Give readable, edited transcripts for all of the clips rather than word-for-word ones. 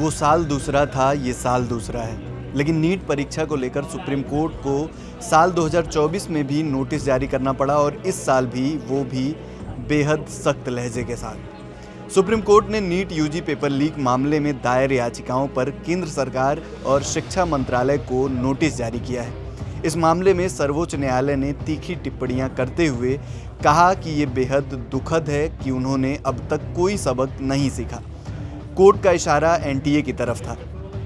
वो साल दूसरा था, ये साल दूसरा है। लेकिन नीट परीक्षा को लेकर सुप्रीम कोर्ट को साल 2024 में भी नोटिस जारी करना पड़ा और इस साल भी, वो भी बेहद सख्त लहजे के साथ। सुप्रीम कोर्ट ने नीट यूजी पेपर लीक मामले में दायर याचिकाओं पर केंद्र सरकार और शिक्षा मंत्रालय को नोटिस जारी किया है। इस मामले में सर्वोच्च न्यायालय ने तीखी टिप्पणियां करते हुए कहा कि ये बेहद दुखद है कि उन्होंने अब तक कोई सबक नहीं सीखा। कोर्ट का इशारा एनटीए की तरफ था।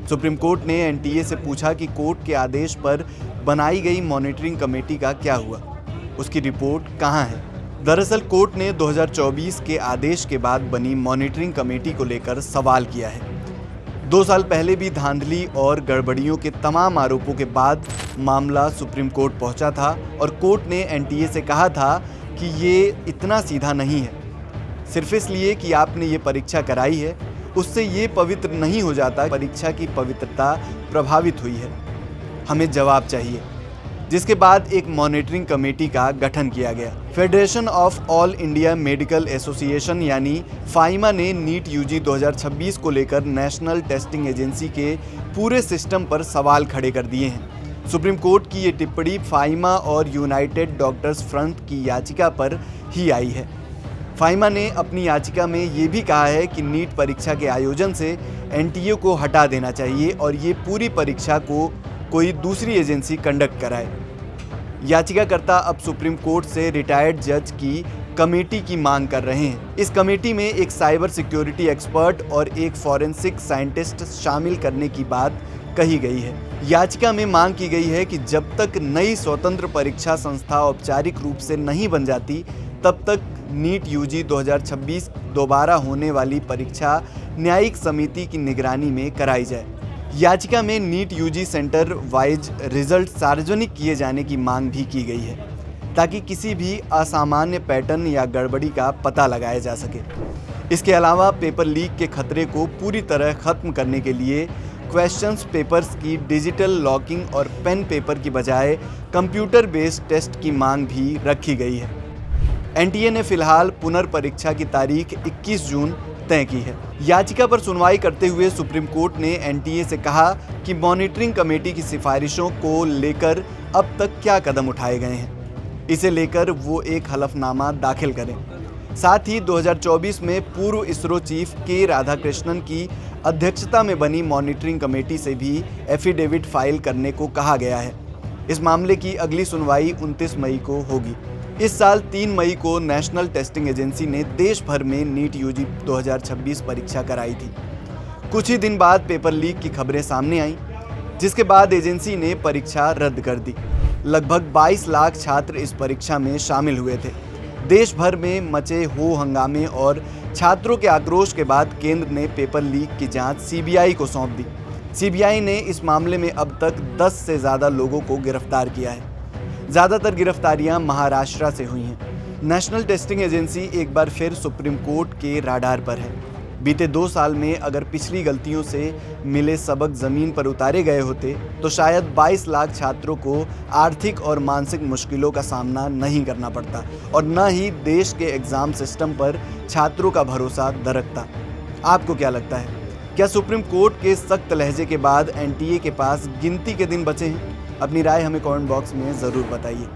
सुप्रीम कोर्ट ने एनटीए से पूछा कि कोर्ट के आदेश पर बनाई गई मॉनिटरिंग कमेटी का क्या हुआ, उसकी रिपोर्ट कहाँ है। दरअसल कोर्ट ने 2024 के आदेश के बाद बनी मॉनिटरिंग कमेटी को लेकर सवाल किया है। 2 साल पहले भी धांधली और गड़बड़ियों के तमाम आरोपों के बाद मामला सुप्रीम कोर्ट पहुंचा था और कोर्ट ने एनटीए से कहा था कि ये इतना सीधा नहीं है। सिर्फ इसलिए कि आपने ये परीक्षा कराई है, उससे ये पवित्र नहीं हो जाता। परीक्षा की पवित्रता प्रभावित हुई है, हमें जवाब चाहिए। जिसके बाद एक मॉनिटरिंग कमेटी का गठन किया गया। Federation of all India medical association यानी फाइमा ने नीट यूजी 2026 को लेकर नेशनल टेस्टिंग एजेंसी के पूरे सिस्टम पर सवाल खड़े कर दिए हैं। सुप्रीम कोर्ट की ये टिप्पणी फाइमा और यूनाइटेड डॉक्टर्स फ्रंट की याचिका पर ही आई है। फाइमा ने अपनी याचिका में ये भी कहा है कि नीट परीक्षा के आयोजन से एनटीए को हटा देना चाहिए और ये पूरी परीक्षा को कोई दूसरी एजेंसी कंडक्ट कराए। याचिकाकर्ता अब सुप्रीम कोर्ट से रिटायर्ड जज की कमेटी की मांग कर रहे हैं। इस कमेटी में एक साइबर सिक्योरिटी एक्सपर्ट और एक फॉरेंसिक साइंटिस्ट शामिल करने की बात कही गई है। याचिका में मांग की गई है कि जब तक नई स्वतंत्र परीक्षा संस्था औपचारिक रूप से नहीं बन जाती, तब तक नीट यूजी 2026 दोबारा होने वाली परीक्षा न्यायिक समिति की निगरानी में कराई जाए। याचिका में NEET UG centre wise result सार्वजनिक किए जाने की मांग भी की गई है, ताकि किसी भी असामान्य पैटर्न या गड़बड़ी का पता लगाया जा सके। इसके अलावा पेपर लीक के खतरे को पूरी तरह खत्म करने के लिए क्वेश्चंस पेपर्स की डिजिटल लॉकिंग और पेन पेपर की बजाय कंप्यूटर बेस्ड टेस्ट की मांग भी रखी गई है। एनटीए ने फिलहाल पुनर्परीक्षा की तारीख 21 जून तय की है। याचिका पर सुनवाई करते हुए सुप्रीम कोर्ट ने एनटीए से कहा कि मॉनिटरिंग कमेटी की सिफारिशों को लेकर अब तक क्या कदम उठाए गए हैं, इसे लेकर वो एक हलफनामा दाखिल करें। साथ ही 2024 में पूर्व इसरो चीफ के राधाकृष्णन की अध्यक्षता में बनी मॉनिटरिंग कमेटी से भी एफिडेविट फाइल करने को कहा गया है। इस मामले की अगली सुनवाई 29 मई को होगी। इस साल 3 मई को नेशनल टेस्टिंग एजेंसी ने देश भर में नीट यूजी 2026 परीक्षा कराई थी। कुछ ही दिन बाद पेपर लीक की खबरें सामने आईं, जिसके बाद एजेंसी ने परीक्षा रद्द कर दी। लगभग 22 लाख छात्र इस परीक्षा में शामिल हुए थे। देश भर में मचे हो हंगामे और छात्रों के आक्रोश के बाद केंद्र ने पेपर लीक की जांच सीबीआई को सौंप दी। सीबीआई ने इस मामले में अब तक 10 से ज़्यादा लोगों को गिरफ्तार किया है। ज़्यादातर गिरफ्तारियां महाराष्ट्र से हुई हैं। नेशनल टेस्टिंग एजेंसी एक बार फिर सुप्रीम कोर्ट के राडार पर है। बीते 2 साल में अगर पिछली गलतियों से मिले सबक ज़मीन पर उतारे गए होते तो शायद 22 लाख छात्रों को आर्थिक और मानसिक मुश्किलों का सामना नहीं करना पड़ता और न ही देश के एग्ज़ाम सिस्टम पर छात्रों का भरोसा दरकता। आपको क्या लगता है? क्या सुप्रीम कोर्ट के सख्त लहजे के बाद एनटीए के पास गिनती के दिन बचे हैं? अपनी राय हमें कमेंट बॉक्स में ज़रूर बताइए।